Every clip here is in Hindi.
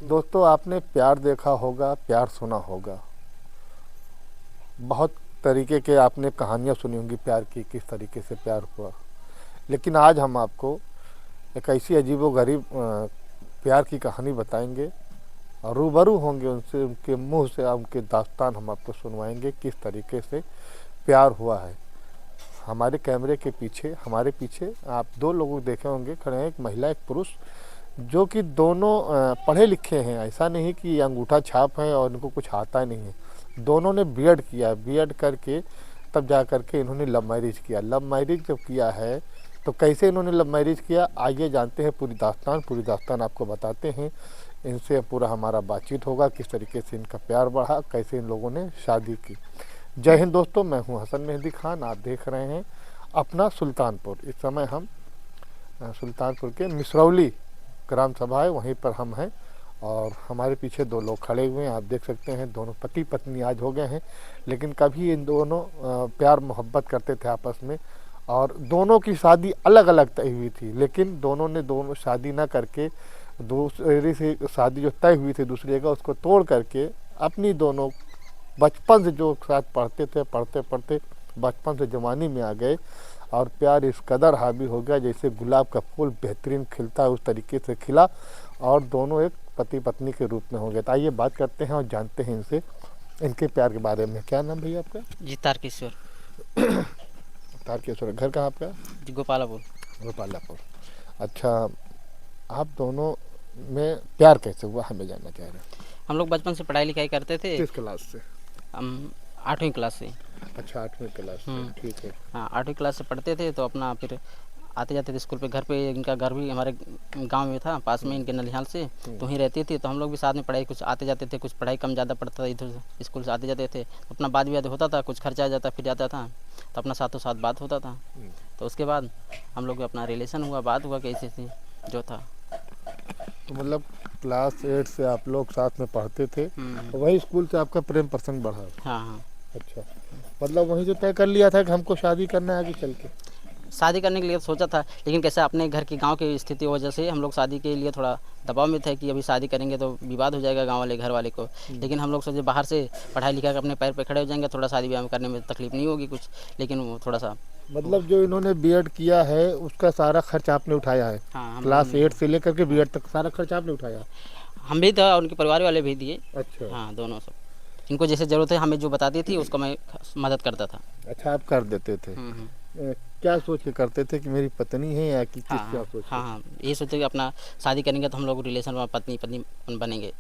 दोस्तों, आपने प्यार देखा होगा, प्यार सुना होगा, बहुत तरीके के आपने कहानियाँ सुनी होंगी प्यार की, किस तरीके से प्यार हुआ। लेकिन आज हम आपको एक ऐसी अजीबोगरीब प्यार की कहानी बताएंगे और रूबरू होंगे उनसे, उनके मुंह से उनके दास्तान हम आपको सुनवाएंगे किस तरीके से प्यार हुआ है। हमारे कैमरे के पीछे, हमारे पीछे आप दो लोगों को देखे होंगे, खड़े हैं, एक महिला एक पुरुष, जो कि दोनों पढ़े लिखे हैं। ऐसा नहीं कि अंगूठा छाप है और इनको कुछ आता नहीं है। दोनों ने बीएड किया, बीएड करके तब जा कर के इन्होंने लव मैरिज किया। लव मैरिज जब किया है तो कैसे इन्होंने लव मैरिज किया, आइए जानते हैं पूरी दास्तान आपको बताते हैं। इनसे पूरा हमारा बातचीत होगा, किस तरीके से इनका प्यार बढ़ा, कैसे इन लोगों ने शादी की। जय हिंद दोस्तों, मैं हूं हसन मेहदी खान, आप देख रहे हैं अपना सुल्तानपुर। इस समय हम सुल्तानपुर के मिसरौली ग्राम सभा है, वहीं पर हम हैं और हमारे पीछे दो लोग खड़े हुए हैं। आप देख सकते हैं दोनों पति पत्नी आज हो गए हैं, लेकिन कभी इन दोनों प्यार मोहब्बत करते थे आपस में और दोनों की शादी अलग अलग तय हुई थी। लेकिन दोनों शादी ना करके दूसरी से शादी जो तय हुई थी दूसरी जगह, उसको तोड़ करके अपनी दोनों बचपन से जो साथ पढ़ते थे, पढ़ते पढ़ते बचपन से जवानी में आ गए और प्यार इस कदर हावी हो गया जैसे गुलाब का फूल बेहतरीन खिलता है उस तरीके से खिला और दोनों एक पति पत्नी के रूप में हो गए। तो आइए बात करते हैं और जानते हैं इनसे इनके प्यार के बारे में। क्या नाम भैया आपका? जी, तारकेश्वर। तारकेश्वर। घर कहाँ आपका? जी, गोपालापुर। गोपालापुर। अच्छा, आप दोनों में प्यार कैसे हुआ हमें जानना चाह रहे हैं। हम लोग बचपन से पढ़ाई लिखाई करते थे। किस क्लास से? हम 8वीं क्लास से। अच्छा, 8वीं क्लास से, ठीक है। हाँ, 8वीं क्लास से पढ़ते थे तो अपना फिर आते जाते थे स्कूल पे। घर पे इनका घर भी हमारे गांव में था, पास में इनके नलिहाल से, तो वहीं रहती थी। तो हम लोग भी साथ में पढ़ाई, कुछ आते जाते थे, कुछ पढ़ाई कम ज़्यादा पड़ता था, इधर स्कूल से आते जाते थे। अपना बात भी होता था, कुछ खर्चा आ जाता फिर जाता था, तो अपना साथों साथ बात होता था। तो उसके बाद हम लोग अपना रिलेशन हुआ, बात हुआ कैसे से जो था। तो मतलब क्लास 8 से आप लोग साथ में पढ़ते थे, वही स्कूल से आपका प्रेम प्रसंग बढ़ा? हाँ हाँ। अच्छा, मतलब वहीं से तय कर लिया था कि हमको शादी करना है आगे चल के? शादी करने के लिए सोचा था, लेकिन कैसे अपने घर की गांव की स्थिति वजह से हम लोग शादी के लिए थोड़ा दबाव में थे कि अभी शादी करेंगे तो विवाद हो जाएगा गांव वाले घर वाले को। लेकिन हम लोग सोचे बाहर से पढ़ाई लिखा कर अपने पैर पे खड़े हो जाएंगे, थोड़ा शादी ब्याह करने में तकलीफ नहीं होगी कुछ। लेकिन वो थोड़ा सा मतलब जो इन्होंने बीएड किया है उसका सारा खर्च आपने उठाया है? हाँ, क्लास 8 से लेकर के बीएड तक सारा खर्च आपने उठाया? हम भी था और उनके परिवार वाले भी दिए। अच्छा। हाँ, दोनों सब। इनको जैसे ज़रूरत है हमें जो बताती थी उसको मैं मदद करता था। अच्छा, आप कर देते थे? क्या सोच के करते थे कि मेरी पत्नी है या कि किस हाँ क्या सोच? हाँ हाँ, ये सोचते कि अपना शादी करेंगे तो हम लोग रिलेशन में पत्नी पत्नी बनेंगे।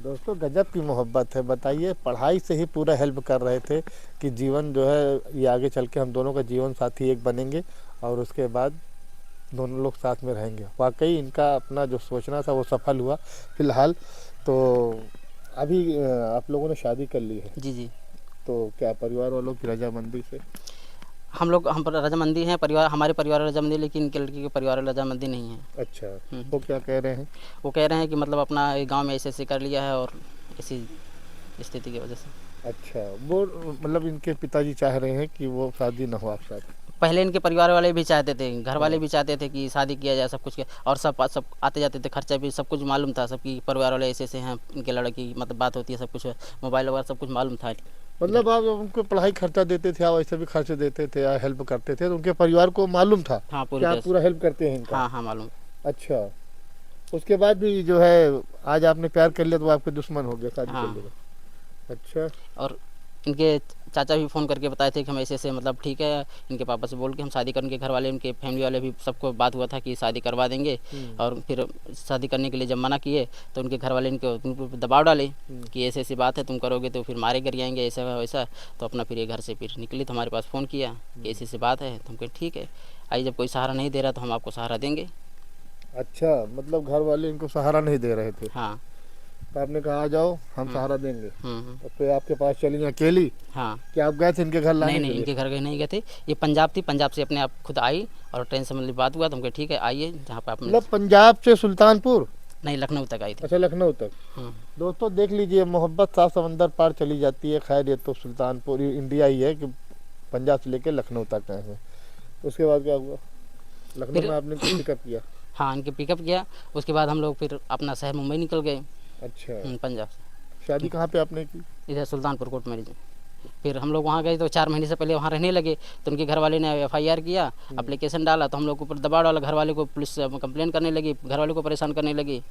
दोस्तों, गजब की मोहब्बत है। बताइए, पढ़ाई से ही पूरा हेल्प कर रहे थे कि जीवन जो है ये आगे चल के हम दोनों का जीवन साथी एक बनेंगे और उसके बाद दोनों लोग साथ में रहेंगे। वाकई इनका अपना जो सोचना था वो सफल हुआ फिलहाल। तो अभी आप लोगों ने शादी कर ली है? जी जी। तो क्या परिवार वालों की रजामंदी से? हम पर रजामंदी हैं, परिवार हमारे परिवार रजामंदी, लेकिन इनके लड़की के परिवार रजामंदी नहीं है। अच्छा, वो क्या कह रहे हैं? वो कह रहे हैं कि मतलब अपना गांव में ऐसे ऐसे कर लिया है और इसी स्थिति की वजह से। अच्छा, वो मतलब इनके पिताजी चाह रहे हैं कि वो शादी ना हो आप साथ? पहले इनके परिवार वाले भी चाहते थे, घर वाले भी चाहते थे कि शादी किया जाए, सब कुछ किया, और सब आते जाते थे, खर्चा भी सब कुछ मालूम था, सबकी परिवार वाले ऐसे ऐसे हैं, इनके लड़की मतलब बात होती है, सब कुछ मोबाइल वगैरह सब कुछ मालूम था। मतलब आप उनको पढ़ाई खर्चा देते थे, आप ऐसे भी खर्चे देते थे या हेल्प करते थे, तो उनके परिवार को मालूम था? हाँ, कि आप पूरा हेल्प करते हैं इनका? हाँ हाँ, मालूम। अच्छा, उसके बाद भी जो है आज आपने प्यार कर लिया तो वो आपके दुश्मन हो गया शादी कर लिया? अच्छा। और इनके चाचा भी फ़ोन करके बताए थे कि हम ऐसे ऐसे मतलब ठीक है, इनके पापा से बोल के हम शादी करेंगे। घर वाले, इनके फैमिली वाले भी सबको बात हुआ था कि शादी करवा देंगे। और फिर शादी करने के लिए जब मना किए तो उनके घर वाले इनको दबाव डाले कि ऐसी ऐसी बात है, तुम करोगे तो फिर मारे कर आएंगे, ऐसा वैसा। तो अपना फिर ये घर से फिर निकली तो हमारे पास फ़ोन किया कि ऐसी ऐसी बात है। तो हम कहे ठीक है, आइए, जब कोई सहारा नहीं दे रहा तो हम आपको सहारा देंगे। अच्छा, मतलब घर वाले इनको सहारा नहीं दे रहे थे? हाँ। तो आपने कहा आ जाओ हम सहारा देंगे। तो फिर आपके पास चली अकेली? हाँ। क्या आप गए थे इनके घर लाने नहीं के नहीं, लिए? इनके घर गए नहीं गए थे, ये पंजाब थी, पंजाब से अपने आप खुद आई और ट्रेन से मतलब बात हुआ तो हम कहे ठीक है आइए जहाँ पे आप। मतलब पंजाब से सुल्तानपुर? नहीं, लखनऊ तक आई थी। अच्छा, लखनऊ तक। दोस्तों देख लीजिए, मोहब्बत सात समंदर पार चली जाती है। खैर, ये तो सुल्तानपुर इंडिया ही है कि पंजाब से लेकर लखनऊ तक आए हैं। उसके बाद क्या हुआ? लखनऊ में आपने पिकअप किया? हाँ, इनके पिकअप किया। उसके बाद हम लोग फिर अपना शहर मुंबई निकल गए। अच्छा, पंजाब से। शादी कहाँ पे आपने की? इधर सुल्तानपुर कोर्ट मैरिज में। फिर हम लोग वहाँ गए तो 4 महीने से पहले वहाँ रहने लगे, तो उनके घर वाले ने एफआईआर किया, एप्लीकेशन डाला, तो हम लोग के ऊपर दबाव डाला, घर वाले को पुलिस कंप्लेन करने लगी, घर वाले को परेशान करने लगी।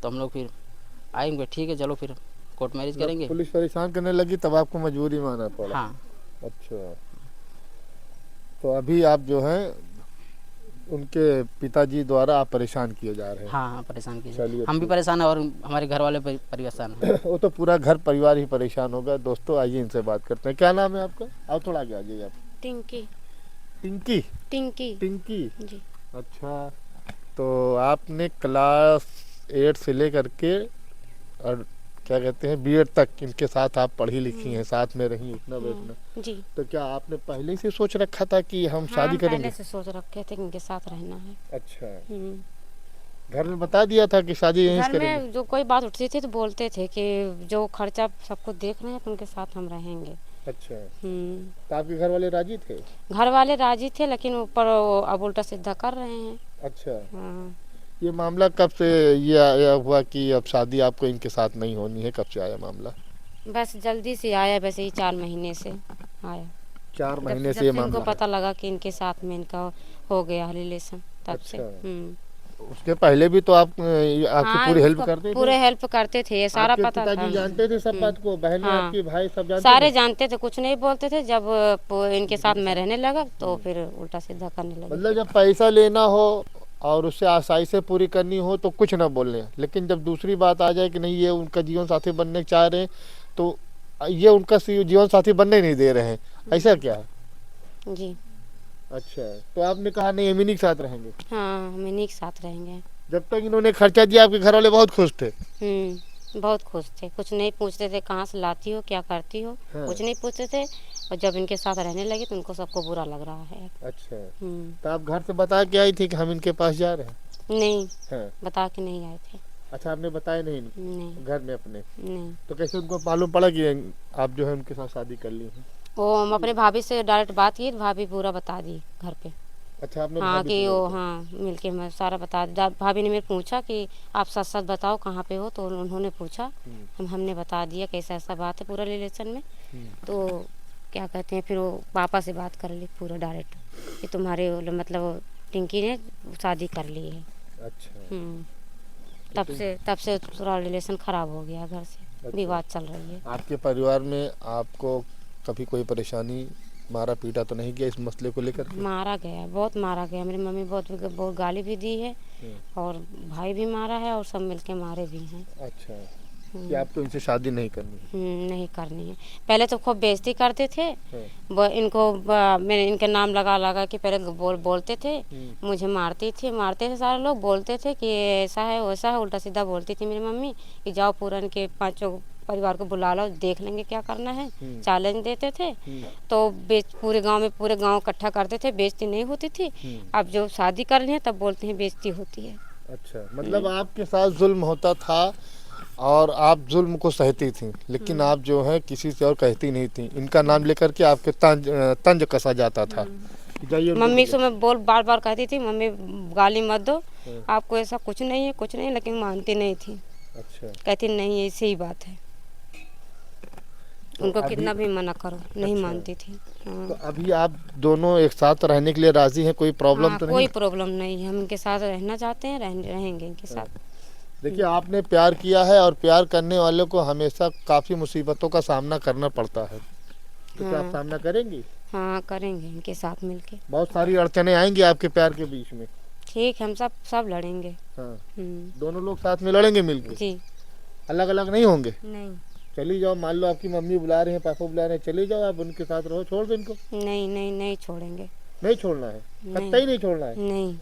तो हम लोग फिर आएंगे, ठीक है चलो फिर कोर्ट मैरिज मतलब करेंगे। पुलिस परेशान करने लगी तब आपको मजबूरी मानना पड़ा? हाँ अच्छा, तो अभी आप जो हैं उनके पिताजी द्वारा आप परेशान किए जा रहे हैं? हाँ हाँ परेशान चलिए, कीजिए, हम भी ठीक। परेशान हैं और हमारे घर वाले परेशान हैं। वो तो पूरा घर परिवार ही परेशान होगा। दोस्तों आइए इनसे बात करते हैं। क्या नाम है आपका? आओ थोड़ा आगे आ जाइए आप। टिंकी। टिंकी? टिंकी टिंकी, जी। अच्छा। तो आपने क्लास 8 से लेकर के और क्या कहते हैं बीएड तक इनके साथ आप पढ़ी लिखी हैं, साथ में रही, उठना बैठना। जी। तो क्या आपने पहले से सोच रखा था कि हम शादी पहले करेंगे? से सोच रखे थे कि इनके साथ रहना है। अच्छा, हम्म। घर में बता दिया था कि शादी यहीं से घर करेंगे? में जो कोई बात उठती थी तो बोलते थे कि जो खर्चा सबको देख रहे हैं तो उनके साथ हम रहेंगे। अच्छा, हम्म। तो आपके घर वाले राजी थे? घर वाले राजी थे लेकिन ऊपर वो अब उल्टा सीधा कर रहे हैं। अच्छा, हाँ। ये मामला कब से ये आया हुआ कि अब शादी आपको इनके साथ नहीं होनी है? कब से आया मामला? बस जल्दी से आया, वैसे ही 4 महीने से आया। 4 महीने जब से ये से इनको मामला है। पता लगा कि इनके साथ में इनका हो गया रिलेशन तब से। अच्छा। उसके पहले भी तो आप आपकी हाँ, पूरी हेल्प उसको करते थे? पूरे हेल्प करते थे, ये सारा आपके पता था। पिताजी जानते थे सब बात को? बहनें हाँ। आपकी, भाई सब जानते सारे थे? जानते थे, कुछ नहीं बोलते थे। जब इनके साथ मैं रहने लगा तो फिर उल्टा सीधा करने लगे। मतलब जब पैसा लेना हो और उससे आसानी से पूरी करनी हो तो कुछ ना बोलने, लेकिन जब दूसरी बात आ जाए कि नहीं ये उनका जीवन साथी बनने चाह रहे हैं तो ये उनका जीवन साथी बनने नहीं दे रहे हैं, ऐसा क्या है? जी। अच्छा, तो आपने कहा नहीं हम इन्हीं के साथ रहेंगे? हाँ, हम इन्हीं के साथ रहेंगे। जब तक इन्होंने खर्चा दिया आपके घर वाले बहुत खुश थे? बहुत खुश थे, कुछ नहीं पूछते थे कहाँ से लाती हो, क्या करती हो। हाँ। कुछ नहीं पूछते थे। और जब इनके साथ रहने लगे तो उनको सबको बुरा लग रहा है। अच्छा, हम्म। तो आप घर से बता के आई थी कि हम इनके पास जा रहे हैं? नहीं, हाँ। बता के नहीं आए थे। अच्छा, आपने बताया नहीं इनको नहीं। घर में अपने? नहीं। तो कैसे उनको मालूम पड़ा कि आप जो है उनके साथ शादी कर ली है? वो हम अपने भाभी से डायरेक्ट बात की, भाभी पूरा बता दी घर पे। अच्छा, आपने हाँ भाभी से कि वो, बोला था? हाँ मिलके मैं सारा बता दी। भाभी ने मेरे पूछा कि आप सच सच बताओ कहाँ पे हो, तो उन्होंने पूछा। हमने बता दिया कैसा ऐसा बात है पूरा रिलेशन में। तो क्या कहते हैं, फिर वो पापा से बात कर ली पूरा डायरेक्ट कि तुम्हारे मतलब टिंकी ने शादी कर ली है। अच्छा, तब से पूरा रिलेशन खराब हो गया, घर से अच्छा। विवाद चल रही है। आपके परिवार में आपको कभी कोई परेशानी, मारा पीटा तो नहीं गया इस मसले को लेकर के? मारा गया, बहुत मारा गया। मेरी मम्मी बहुत गाली भी दी है और भाई भी मारा है और सब मिलके मारे भी हैं। अच्छा, कि आपको इनसे शादी नहीं करनी है? नहीं करनी है। पहले तो खूब बेइज्जती करते थे। हाँ। मैंने इनके नाम लगा लगा के पहले बोलते थे। मुझे मारते थे सारे लोग, बोलते थे कि ऐसा है वैसा है, उल्टा सीधा बोलती थी मेरी मम्मी कि जाओ पूरा इनके 5 परिवार को बुला लो, देख लेंगे क्या करना है। चैलेंज देते थे। तो पूरे गांव इकट्ठा करते थे, बेइज्जती नहीं होती थी। अब जो शादी कर रही है तब बोलते हैं बेइज्जती होती है। अच्छा, मतलब आपके साथ जुल्म होता था और आप जुल्म को सहती थी, लेकिन आप जो है किसी से और कहती नहीं थी। इनका नाम लेकर के आपके तंज कसा जाता था। जाइए मम्मी से मैं बार बार कहती थी मम्मी गाली मत दो, आपको ऐसा कुछ नहीं है, लेकिन मानती नहीं थी। अच्छा, कहती नहीं ऐसी ही बात है। उनको कितना भी मना करो नहीं अच्छा। मानती थी। हाँ। तो अभी आप दोनों एक साथ रहने के लिए राजी हैं? कोई प्रॉब्लम तो नहीं? कोई प्रॉब्लम नहीं है, हम इनके साथ रहना चाहते हैं, रहेंगे इनके साथ। देखिए, आपने प्यार किया है और प्यार करने वालों को हमेशा काफ़ी मुसीबतों का सामना करना पड़ता है, तो क्या आप सामना करेंगी? हाँ करेंगे इनके साथ मिलके। बहुत सारी अड़चने आएंगी आपके प्यार के बीच में? ठीक, हम सब लड़ेंगे। हाँ, दोनों लोग साथ में लड़ेंगे मिलके? जी। अलग अलग नहीं होंगे? नहीं चली जाओ, मान लो आपकी मम्मी बुला रही है, पापा बुला रहे हैं, चली जाओ, आप उनके साथ रहो, छोड़ दो इनको? नहीं छोड़ेंगे। नहीं छोड़ना है? कतई नहीं छोड़ना है? नहीं।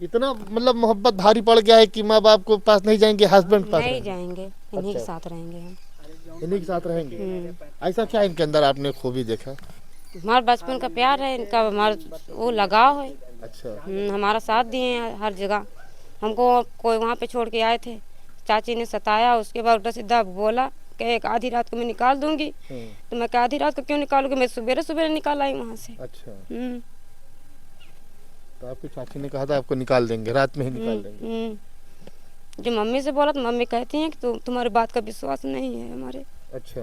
इतना मतलब मोहब्बत भारी पड़ गया है कि माँ बाप को पास नहीं जाएंगे, हस्बैंड पास नहीं रहेंगे? जाएंगे, इन्हीं के साथ रहेंगे हम। इन्हीं के साथ रहेंगे? ऐसा क्या इनके अंदर आपने खूबी देखा? हमारा बचपन का प्यार है इनका, हमारा वो लगाव है। अच्छा, हमारा साथ दिए हैं हर जगह। हमको कोई वहाँ पे छोड़ के आए थे, चाची ने सताया, उसके बाद उल्टा सीधा बोला कि एक आधी रात को मैं निकाल दूंगी। तो मैं आधी रात को क्यों निकालूंगी, मैं सुबह निकाल आई वहाँ से। अच्छा, तो आपकी चाची ने कहा था आपको निकाल देंगे, रात में ही निकाल देंगे? जो मम्मी से बोला तो मम्मी कहती हैं कि तुम्हारी बात का विश्वास नहीं है हमारे। अच्छा।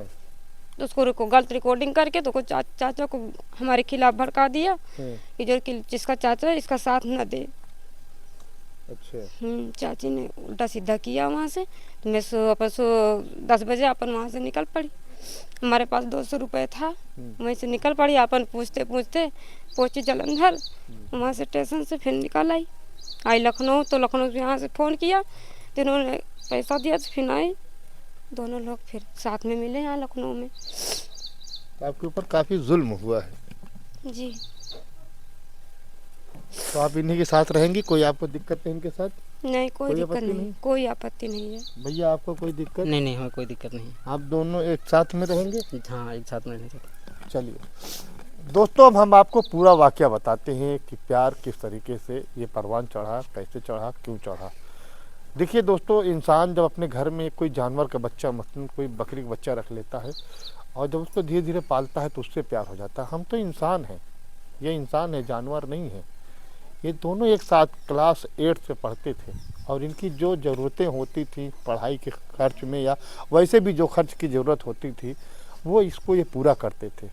तो उसको गलत रिकॉर्डिंग करके तो चाचा को हमारे खिलाफ भड़का दिया कि जिसका चाचा है इसका साथ न दे। अच्छा। चाची ने उल्टा सीधा किया वहाँ से। तो मैं 10 बजे अपन वहाँ से निकल पड़ी। हमारे पास 200 रुपये था, वहीं से निकल पड़ी। अपन पूछते पूछते पहुँची जलंधर, वहाँ से स्टेशन से फिर निकल आई लखनऊ। तो लखनऊ से यहाँ से फ़ोन किया तो इन्होंने पैसा दिया तो फिर आई। दोनों लोग फिर साथ में मिले यहाँ लखनऊ में। तो आपके ऊपर काफ़ी जुल्म हुआ है जी। तो आप इन्हीं के साथ रहेंगी? कोई आपको दिक्कत है इनके साथ? नहीं, कोई दिक्कत आपत्ति नहीं, कोई आपत्ति नहीं है। भैया आपको कोई दिक्कत? नहीं नहीं, हमें कोई दिक्कत नहीं। आप दोनों एक साथ में रहेंगे? हाँ, एक साथ में रहेंगे। चलिए दोस्तों, अब हम आपको पूरा वाकया बताते हैं कि प्यार किस तरीके से ये परवान चढ़ा, कैसे चढ़ा, क्यों चढ़ा। देखिए दोस्तों, इंसान जब अपने घर में कोई जानवर का बच्चा, मसलन कोई बकरी का बच्चा रख लेता है और जब उसको धीरे धीरे पालता है तो उससे प्यार हो जाता है। हम तो इंसान हैं, ये इंसान है, जानवर नहीं है। ये दोनों एक साथ क्लास 8 से पढ़ते थे और इनकी जो ज़रूरतें होती थी पढ़ाई के खर्च में या वैसे भी जो खर्च की ज़रूरत होती थी वो इसको ये पूरा करते थे।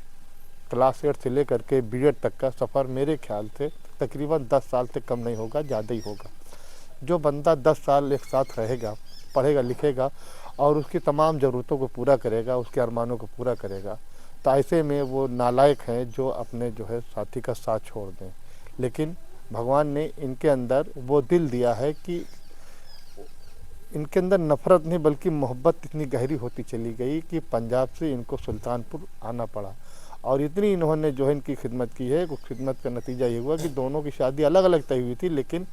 क्लास 8 से लेकर के B.Ed तक का सफ़र मेरे ख्याल से तकरीबन 10 साल से कम नहीं होगा, ज़्यादा ही होगा। जो बंदा 10 साल एक साथ रहेगा, पढ़ेगा लिखेगा और उसकी तमाम ज़रूरतों को पूरा करेगा, उसके अरमानों को पूरा करेगा, तो ऐसे में वो नालायक हैं जो अपने जो है साथी का साथ छोड़ दें। लेकिन भगवान ने इनके अंदर वो दिल दिया है कि इनके अंदर नफ़रत नहीं बल्कि मोहब्बत इतनी गहरी होती चली गई कि पंजाब से इनको सुल्तानपुर आना पड़ा। और इतनी इन्होंने जो है इनकी खिदमत की है, उस खिदमत का नतीजा ये हुआ कि दोनों की शादी अलग अलग तय हुई थी, लेकिन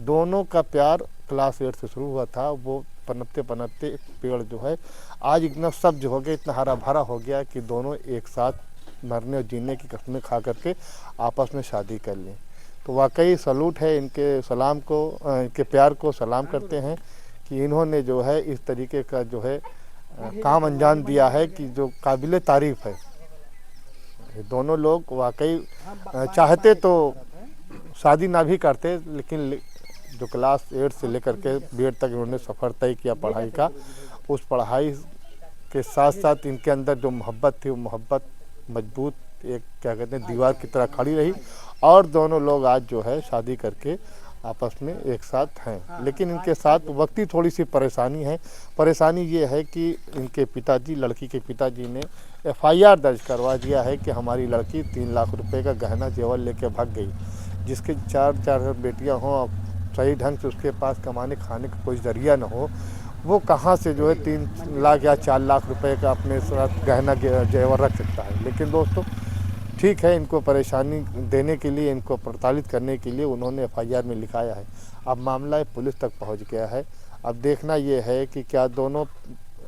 दोनों का प्यार क्लास 8 से शुरू हुआ था। वो पनपते पनपते पेड़ जो है आज इतना सब्ज हो गया, इतना हरा भरा हो गया कि दोनों एक साथ मरने और जीने की कस्में खा करके आपस में शादी कर लें। तो वाकई सलूट है इनके सलाम को, इनके प्यार को सलाम करते हैं कि इन्होंने जो है इस तरीके का जो है काम अंजाम दिया है कि जो काबिल तारीफ़ है। ये दोनों लोग वाकई चाहते तो शादी ना भी करते, लेकिन जो क्लास 8 से लेकर के B.Ed तक इन्होंने सफ़र तय किया पढ़ाई का, उस पढ़ाई के साथ साथ इनके अंदर जो मोहब्बत थी वो मोहब्बत मजबूत एक क्या कहते हैं दीवार की तरह खड़ी रही और दोनों लोग आज जो है शादी करके आपस में एक साथ हैं। लेकिन इनके साथ वक्ती थोड़ी सी परेशानी है। परेशानी ये है कि इनके पिताजी, लड़की के पिताजी ने FIR दर्ज करवा दिया है कि हमारी लड़की 3 लाख रुपए का गहना जेवर लेके भाग गई। जिसके 4 बेटियां हों, सही ढंग से उसके पास कमाने खाने का कोई ज़रिया न हो, वो कहाँ से जो है 3 लाख या 4 लाख रुपए का अपने साथ गहना जेवर रख सकता है। लेकिन दोस्तों ठीक है, इनको परेशानी देने के लिए, इनको प्रताड़ित करने के लिए उन्होंने FIR में लिखाया है। अब मामला पुलिस तक पहुंच गया है। अब देखना ये है कि क्या दोनों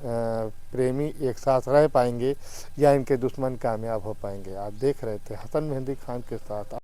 प्रेमी एक साथ रह पाएंगे या इनके दुश्मन कामयाब हो पाएंगे। आप देख रहे थे हसन मेहंदी खान के साथ।